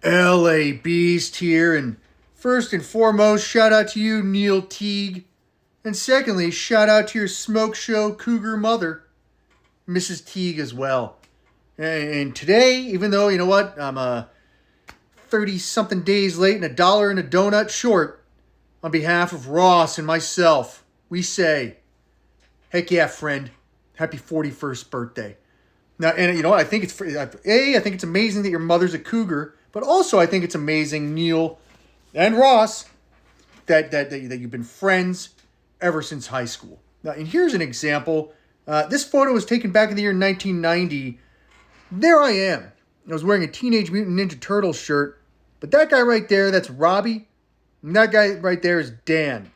LA Beast here, and first and foremost, shout out to you, Neil Teague. And secondly, shout out to your smoke show cougar mother, Mrs. Teague, as well. And today, even though, you know what, I'm 30-something days late and $1 and a donut short, on behalf of Ross and myself, we say, heck yeah, friend, happy 41st birthday. Now, and you know what, I think it's amazing that your mother's a cougar, but also I think it's amazing, Neil and Ross, that you've been friends ever since high school. Now, and here's an example. This photo was taken back in the year 1990. There I am. I was wearing a Teenage Mutant Ninja Turtles shirt, but that guy right there, that's Robbie, and that guy right there is Dan.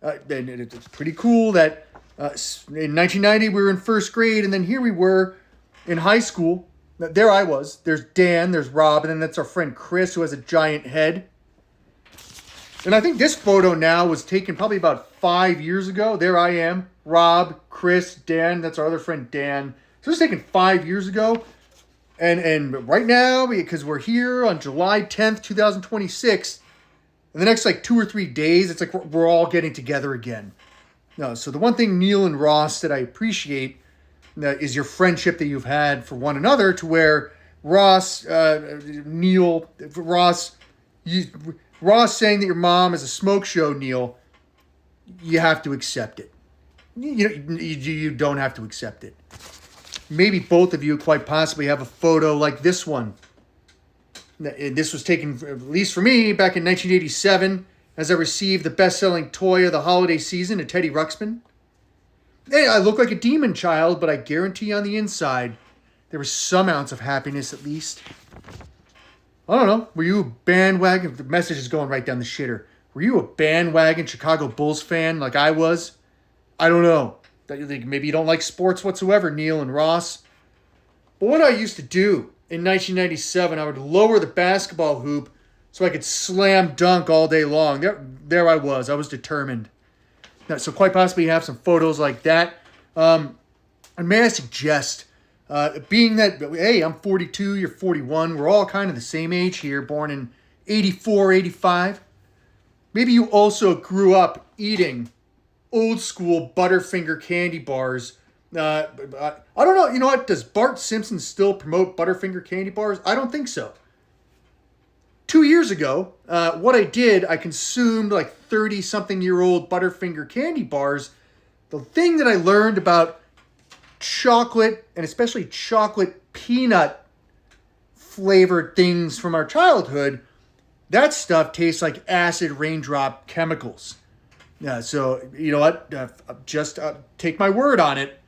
And it's pretty cool that in 1990 we were in first grade, and then here we were in high school. There I was. There's Dan, there's Rob, and then that's our friend Chris, who has a giant head. And I think this photo now was taken probably about 5 years ago. There I am, Rob, Chris, Dan. That's our other friend Dan. So this was taken 5 years ago. And right now, because we're here on July 10th, 2026, in the next 2 or 3 days, it's like we're all getting together again. No, so the one thing, Neil and Ross, that I appreciate is your friendship that you've had for one another, to where Ross saying that your mom is a smoke show, Neil, you have to accept it. You don't have to accept it. Maybe both of you quite possibly have a photo like this one. This was taken, at least for me, back in 1987, as I received the best-selling toy of the holiday season, a Teddy Ruxpin. Hey, I look like a demon child, but I guarantee on the inside, there was some ounce of happiness at least. I don't know, were you a bandwagon? The message is going right down the shitter. Were you a bandwagon Chicago Bulls fan like I was? I don't know. Maybe you don't like sports whatsoever, Neil and Ross. But what I used to do in 1997, I would lower the basketball hoop so I could slam dunk all day long. There I was. I was determined. Now, so quite possibly you have some photos like that. And may I suggest, being that, hey, I'm 42, you're 41, we're all kind of the same age here, born in 84, 85. Maybe you also grew up eating old school Butterfinger candy bars. I don't know. You know what? Does Bart Simpson still promote Butterfinger candy bars? I don't think so. 2 years ago, what I did, I consumed 30-something-year-old Butterfinger candy bars. The thing that I learned about chocolate, and especially chocolate peanut flavored things from our childhood, that stuff tastes like acid raindrop chemicals. So, you know what? Just take my word on it.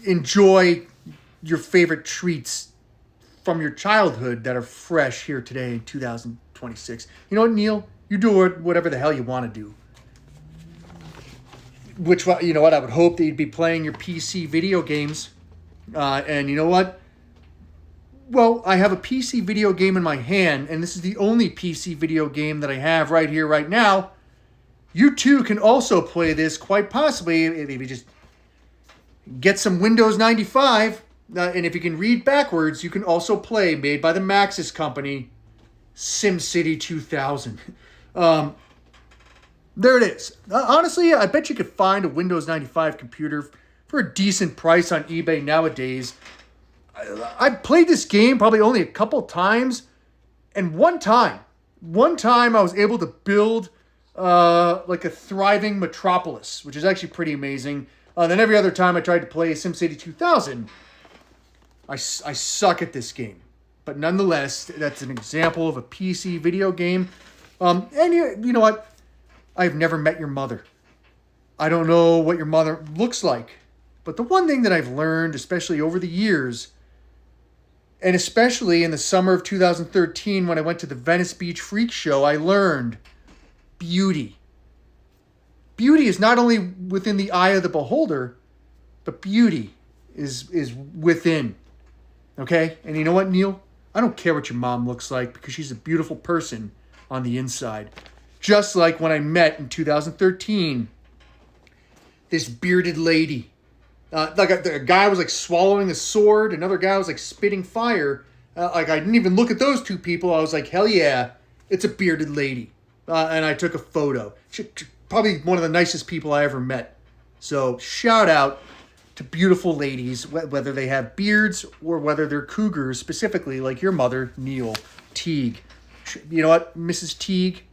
Enjoy your favorite treats from your childhood that are fresh here today in 2026. You know what, Neil? You do whatever the hell you want to do. Which, you know what? I would hope that you'd be playing your PC video games. And you know what? Well, I have a PC video game in my hand, and this is the only PC video game that I have right here, right now. You too can also play this, quite possibly, if you just get some Windows 95. And if you can read backwards, you can also play, made by the Maxis company, SimCity 2000. There it is. Honestly, I bet you could find a Windows 95 computer for a decent price on eBay nowadays. I played this game probably only a couple times, and one time I was able to build a thriving metropolis, which is actually pretty amazing. Then every other time I tried to play SimCity 2000, I suck at this game. But nonetheless, that's an example of a PC video game. And you know what? I've never met your mother. I don't know what your mother looks like. But the one thing that I've learned, especially over the years, and especially in the summer of 2013 when I went to the Venice Beach Freak Show, I learned beauty. Beauty is not only within the eye of the beholder, but beauty is within. Okay? And you know what, Neil? I don't care what your mom looks like, because she's a beautiful person on the inside. Just like when I met in 2013 this bearded lady. A guy was swallowing a sword, another guy was spitting fire. Like, I didn't even look at those two people. I was like, hell yeah, it's a bearded lady. And I took a photo. Probably one of the nicest people I ever met. So shout out to beautiful ladies, whether they have beards or whether they're cougars, specifically like your mother, Neil Teague. You know what, Mrs. Teague?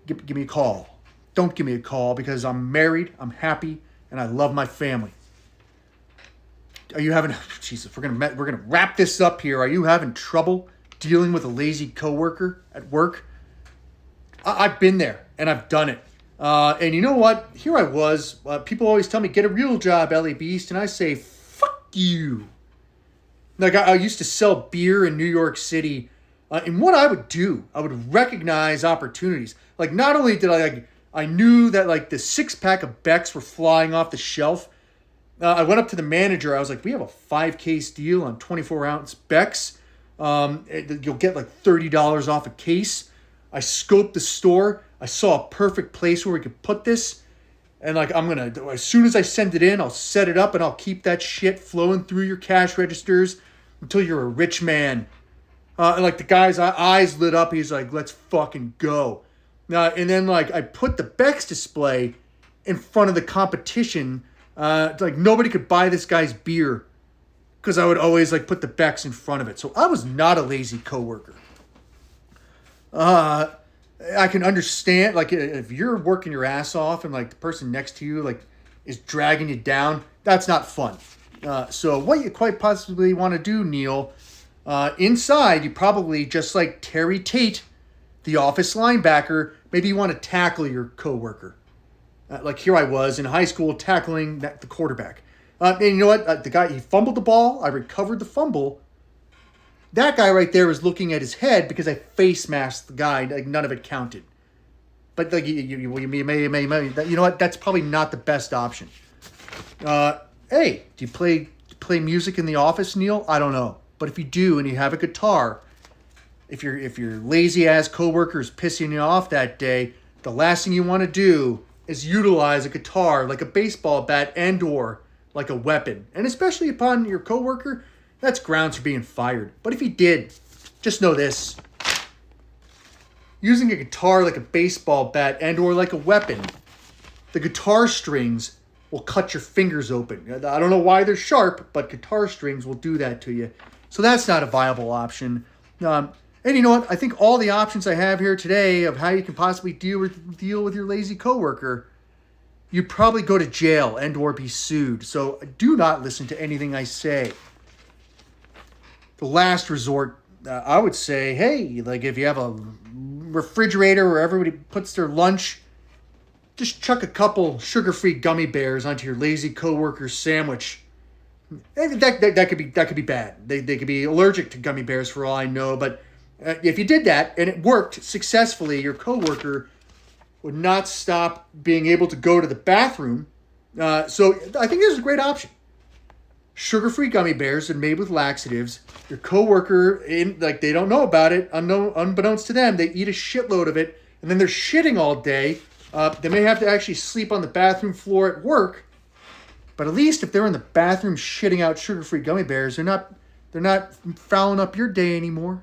Give me a call. Don't give me a call because I'm married, I'm happy, and I love my family. Are you having... Jesus, we're gonna wrap this up here. Are you having trouble dealing with a lazy coworker at work? I've been there, and I've done it. And you know what? Here I was. People always tell me, get a real job, L.A. Beast. And I say, fuck you. Like, I used to sell beer in New York City. And what I would do, I would recognize opportunities. Like, not only did I knew that, like, the 6-pack of Becks were flying off the shelf. I went up to the manager. I was like, we have a 5-case deal on 24-ounce Becks. You'll get, like, $30 off a case. I scoped the store. I saw a perfect place where we could put this. And like, as soon as I send it in, I'll set it up and I'll keep that shit flowing through your cash registers until you're a rich man. And like the guy's eyes lit up. He's like, let's fucking go. And then like, I put the Beck's display in front of the competition. Like nobody could buy this guy's beer because I would always like put the Beck's in front of it. So I was not a lazy coworker. I can understand, like, if you're working your ass off and, like, the person next to you, like, is dragging you down, that's not fun. So what you quite possibly want to do, Neil, inside, you probably, just like Terry Tate, the office linebacker, maybe you want to tackle your coworker. Like here I was in high school tackling the quarterback. And you know what? The guy, he fumbled the ball. I recovered the fumble. That guy right there was looking at his head because I face masked the guy. Like none of it counted. But like you know what? That's probably not the best option. Hey, do you play music in the office, Neil? I don't know, but if you do and you have a guitar, if your lazy ass coworker is pissing you off that day, the last thing you want to do is utilize a guitar like a baseball bat and or like a weapon, and especially upon your coworker. That's grounds for being fired. But if he did, just know this. Using a guitar like a baseball bat and or like a weapon, the guitar strings will cut your fingers open. I don't know why they're sharp, but guitar strings will do that to you. So that's not a viable option. And you know what? I think all the options I have here today of how you can possibly deal with your lazy coworker, you'd probably go to jail and or be sued. So do not listen to anything I say. The last resort, I would say, hey, like if you have a refrigerator where everybody puts their lunch, just chuck a couple sugar-free gummy bears onto your lazy coworker's sandwich. That could be bad. They could be allergic to gummy bears for all I know. But if you did that and it worked successfully, your coworker would not stop being able to go to the bathroom. So I think this is a great option. Sugar-free gummy bears are made with laxatives. Your coworker, they don't know about it. Unbeknownst to them, they eat a shitload of it, and then they're shitting all day. They may have to actually sleep on the bathroom floor at work, but at least if they're in the bathroom shitting out sugar-free gummy bears, they're not fouling up your day anymore.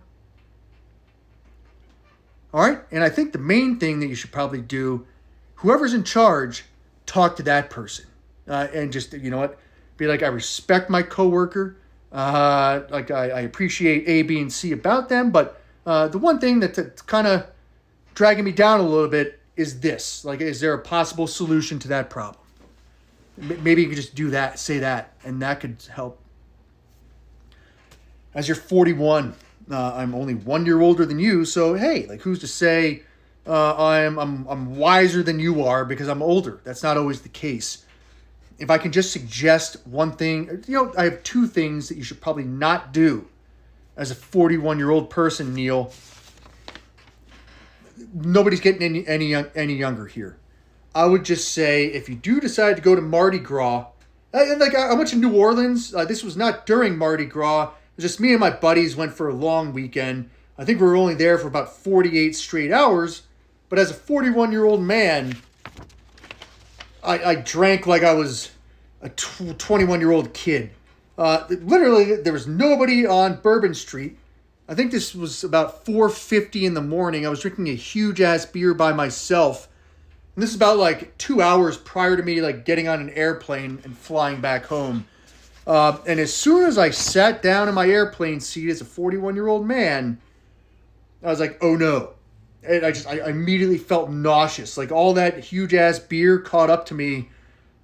All right, and I think the main thing that you should probably do, whoever's in charge, talk to that person, and just you know what. Be like, I respect my coworker. Like I appreciate A, B, and C about them. But the one thing that's kind of dragging me down a little bit is this. Like, is there a possible solution to that problem? Maybe you could just do that, say that, and that could help. As you're 41, I'm only 1 year older than you. So hey, like who's to say I'm wiser than you are because I'm older? That's not always the case. If I can just suggest one thing, you know, I have two things that you should probably not do as a 41-year-old person, Neil. Nobody's getting any younger here. I would just say if you do decide to go to Mardi Gras, like I went to New Orleans. This was not during Mardi Gras. It was just me and my buddies went for a long weekend. I think we were only there for about 48 straight hours. But as a 41-year-old man, I drank like I was a 21-year-old kid. Literally, there was nobody on Bourbon Street. I think this was about 4:50 in the morning. I was drinking a huge ass beer by myself. And this is about like 2 hours prior to me like getting on an airplane and flying back home. And as soon as I sat down in my airplane seat as a 41-year-old man, I was like, oh no. And I immediately felt nauseous. Like all that huge ass beer caught up to me.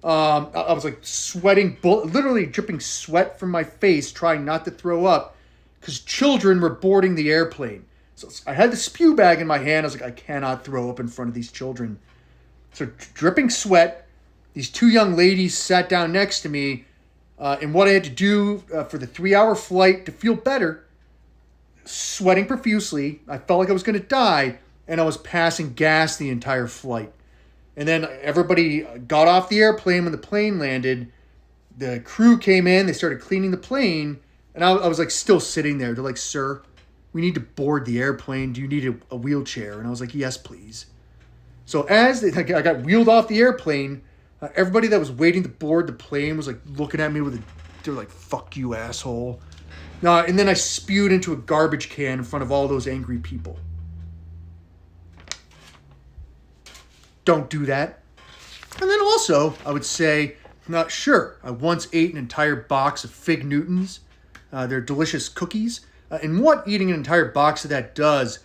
I was like sweating, literally dripping sweat from my face, trying not to throw up because children were boarding the airplane. So I had the spew bag in my hand. I was like, I cannot throw up in front of these children. So dripping sweat, these two young ladies sat down next to me. And what I had to do for the 3-hour flight to feel better, sweating profusely. I felt like I was going to die, and I was passing gas the entire flight. And then everybody got off the airplane when the plane landed. The crew came in. They started cleaning the plane. And I was like still sitting there. They're like, sir, we need to board the airplane. Do you need a wheelchair? And I was like, yes, please. So as I got wheeled off the airplane, everybody that was waiting to board the plane was like looking at me they were like, fuck you, asshole. And then I spewed into a garbage can in front of all those angry people. Don't do that. And then also, I would say, sure, I once ate an entire box of Fig Newtons. They're delicious cookies. And what eating an entire box of that does,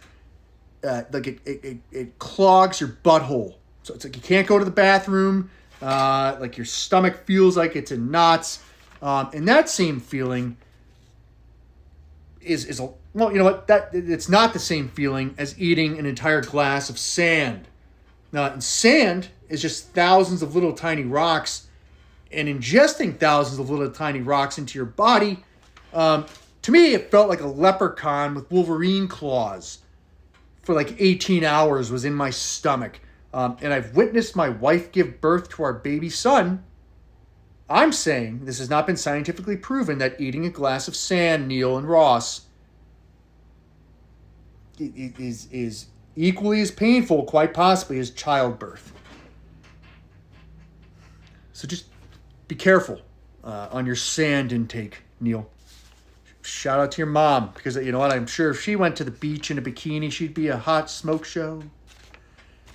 it clogs your butthole. So it's like you can't go to the bathroom. Like your stomach feels like it's in knots. And that same feeling is well, you know what? It's not the same feeling as eating an entire glass of sand. And sand is just thousands of little tiny rocks, and ingesting thousands of little tiny rocks into your body, to me, it felt like a leprechaun with Wolverine claws for like 18 hours was in my stomach. And I've witnessed my wife give birth to our baby son. I'm saying this has not been scientifically proven that eating a glass of sand, Neil and Ross, is equally as painful, quite possibly, as childbirth. So just be careful on your sand intake, Neil. Shout out to your mom, because you know what? I'm sure if she went to the beach in a bikini, she'd be a hot smoke show.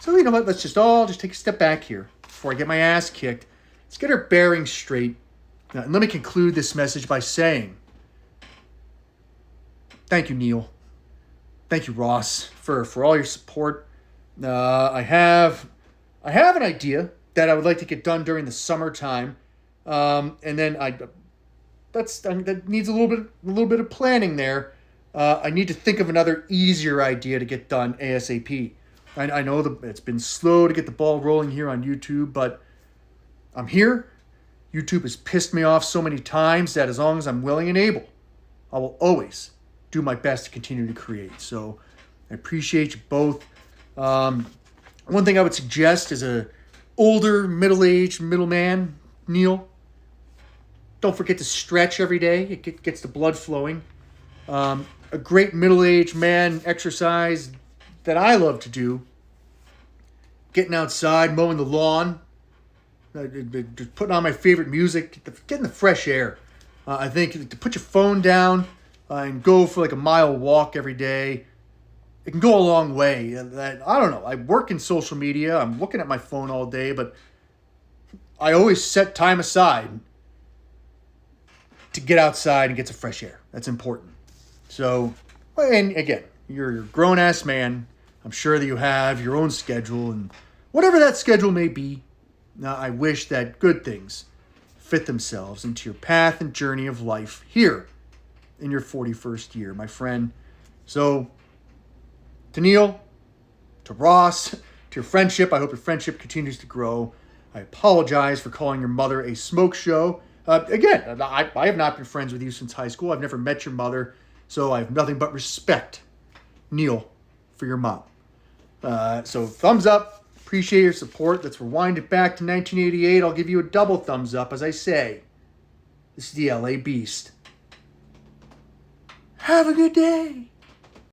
So you know what? Let's just take a step back here before I get my ass kicked. Let's get our bearings straight. And let me conclude this message by saying, thank you, Neil. Thank you, Ross, for all your support. I have an idea that I would like to get done during the summertime, and then that needs a little bit of planning there. I need to think of another easier idea to get done ASAP. I know that it's been slow to get the ball rolling here on YouTube, but I'm here. YouTube has pissed me off so many times that as long as I'm willing and able, I will always do my best to continue to create. So I appreciate you both. One thing I would suggest as a older, middle-aged middleman, Neil, don't forget to stretch every day. It gets the blood flowing. A great middle-aged man exercise that I love to do, getting outside, mowing the lawn, just putting on my favorite music, getting the fresh air. I think to put your phone down and go for like a mile walk every day, it can go a long way. I don't know. I work in social media. I'm looking at my phone all day, but I always set time aside to get outside and get some fresh air. That's important. So, and again, you're a grown-ass man. I'm sure that you have your own schedule, and whatever that schedule may be, I wish that good things fit themselves into your path and journey of life here in your 41st year, my friend. So, to Neil, to Ross, to your friendship, I hope your friendship continues to grow. I apologize for calling your mother a smoke show. Again, I have not been friends with you since high school. I've never met your mother, so I have nothing but respect, Neil, for your mom. So thumbs up. Appreciate your support. Let's rewind it back to 1988. I'll give you a double thumbs up as I say, this is the LA Beast. Have a good day.